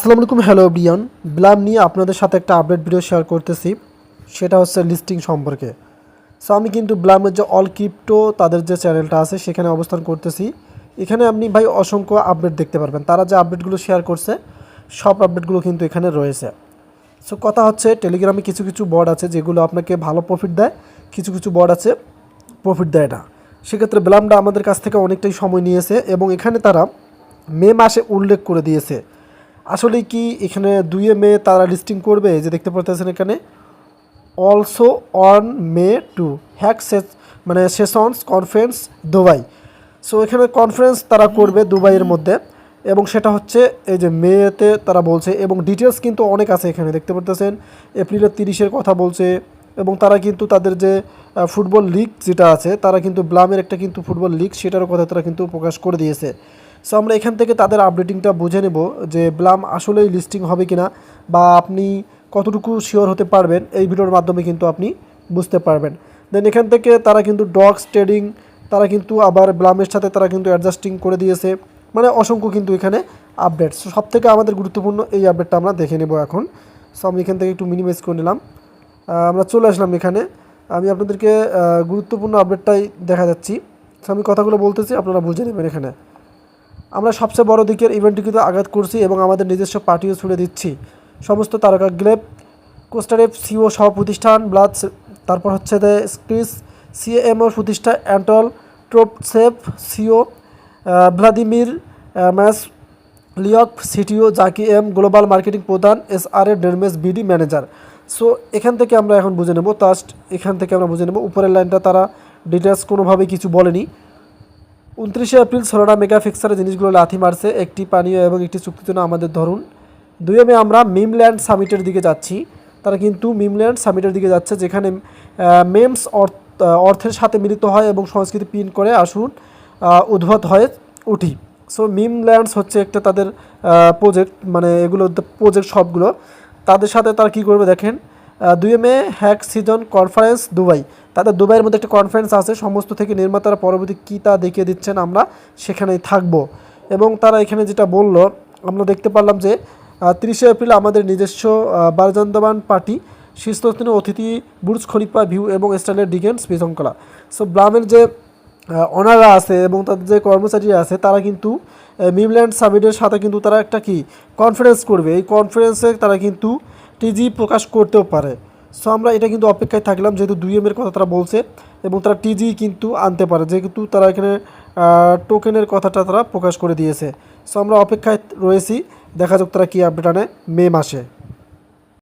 আসসালামু আলাইকুম, hello everyone. Blum নিয়ে আপনাদের সাথে একটা আপডেট ভিডিও শেয়ার করতেছি, সেটা হচ্ছে লিস্টিং সম্পর্কে। সো আমি কিন্তু ব্লামের যে অল ক্রিপ্টো তাদের যে চ্যানেলটা আছে সেখানে অবস্থান করতেছি। এখানে আপনি ভাই অসংখ্য আপডেট দেখতে পারবেন, তারা যে আপডেটগুলো শেয়ার করছে সব আপডেটগুলো কিন্তু এখানে রয়েছে। সো কথা হচ্ছে টেলিগ্রামে কিছু কিছু বট আছে যেগুলো আপনাকে ভালো প্রফিট দেয়, কিছু কিছু বট আছে প্রফিট দেয় না। সেক্ষেত্রে ব্লামটা আমাদের কাছ থেকে অনেকটাই সময় নিয়েছে এবং এখানে তারা মে মাসে উল্লেখ করে দিয়েছে। আসলে কি এখানে 2 মে তারা লিস্টিং করবে, যে দেখতে পাচ্ছেন এখানে also on May 2 hack sessions conference Dubai. So এখানে কনফারেন্স তারা করবে দুবাইয়ের মধ্যে এবং সেটা হচ্ছে এই যে মেতে তারা বলছে এবং ডিটেলস কিন্তু অনেক আছে এখানে দেখতে পাচ্ছেন। এপ্রিলের 30-এর কথা বলছে এবং তারা কিন্তু তাদের যে ফুটবল লিগ যেটা আছে, তারা কিন্তু ব্লামের একটা কিন্তু ফুটবল লিগ সেটারও কথা তারা কিন্তু প্রকাশ করে দিয়েছে। সো আমরা এখান থেকে তাদের আপডেটিংটা বুঝে নেব যে ব্লাম আসলেই লিস্টিং হবে কিনা বা আপনি কতটুকু শিওর হতে পারবেন, এই ভিডিওর মাধ্যমে কিন্তু আপনি বুঝতে পারবেন। দেন এখান থেকে তারা কিন্তু ডগস ট্রেডিং তারা কিন্তু আবার ব্লামের সাথে তারা কিন্তু অ্যাডজাস্টিং করে দিয়েছে, মানে অসংখ্য কিন্তু এখানে আপডেট। সো সব থেকে আমাদের গুরুত্বপূর্ণ এই আপডেটটা আমরা দেখে নেব এখন। সো আমি এখান থেকে একটু মিনিমাইজ করে নিলাম, আমরা চলে আসলাম এখানে। আমি আপনাদেরকে গুরুত্বপূর্ণ আপডেটটাই দেখা যাচ্ছি। সো আমি কথাগুলো বলতেছি, আপনারা বুঝে নেবেন। এখানে আমরা সবচেয়ে বড় দিকের ইভেন্টটি কিন্তু আঘাত করছি এবং আমাদের নিজস্ব পার্টিও ছুড়ে দিচ্ছি। সমস্ত তারকা গ্লেব কোস্টারেফ সিও সহ প্রতিষ্ঠান ব্লাড, তারপর হচ্ছে দ্য স্ক্রিস সিএমও প্রতিষ্ঠা অ্যান্টল ট্রোপসেভ সিও ভ্লাদিমির ম্যাস লিওক সিটিও জাকি এম গ্লোবাল মার্কেটিং প্রধান SRA ডেরমেস বিডি ম্যানেজার। সো এখান থেকে আমরা এখন বুঝে নেব, জাস্ট এখান থেকে আমরা বুঝে নেব। উপরের লাইনটা তারা ডিটেলস কোনোভাবেই কিছু বলেনি। 29 এপ্রিল সোলানা মেগা ফিক্সারের জিনিসগুলো লাথি মারছে, একটি পানীয় এবং একটি চুক্তির জন্য আমাদের ধরুন। 2 মে আমরা মিমল্যান্ড সামিটের দিকে যাচ্ছি। তারা কিন্তু মিমল্যান্ড সামিটের দিকে যাচ্ছে, যেখানে মেমস অর্থের সাথে মিলিত হয় এবং সংস্কৃতি পিন করে আসুন উদ্ভূত হয়ে উঠি। সো মিমল্যান্ডস হচ্ছে একটা তাদের প্রজেক্ট, মানে এগুলো প্রজেক্ট সবগুলো তাদের সাথে তারা কী করবে দেখেন। 2 মে হ্যাক সিজন কনফারেন্স দুবাই, তাদের দুবাইয়ের মধ্যে একটা কনফারেন্স আছে, সমস্ত থেকে নির্মাতারা পরবর্তী কী তা দেখিয়ে দিচ্ছেন, আমরা সেখানেই থাকব। এবং তারা এখানে যেটা বলল আমরা দেখতে পারলাম যে 30 এপ্রিল আমাদের নিজস্ব বারজান্দাবান পার্টি শীর্ষস্থানীয় অতিথি বুর্জ খলিফা ভিউ এবং স্টাইলের ডিগেন্স বিশৃঙ্খলা। সো ব্লামের যে ওনাররা আছে এবং তাদের যে কর্মচারীরা আছে তারা কিন্তু মিমল্যান্ড সামিটের সাথে কিন্তু তারা একটা কি কনফারেন্স করবে, এই কনফারেন্সে তারা কিন্তু টিজি প্রকাশ করতেও পারে। সো আমরা এটা কিন্তু অপেক্ষায় থাকলাম, যেহেতু 2 এর কথা তারা বলছে এবং তারা টিজি কিন্তু আনতে পারে, যেহেতু তারা এখানে টোকেনের কথাটা তারা প্রকাশ করে দিয়েছে। সো আমরা অপেক্ষায় রয়েছি, দেখা যাক তারা কী আপডেট আনে মে মাসে।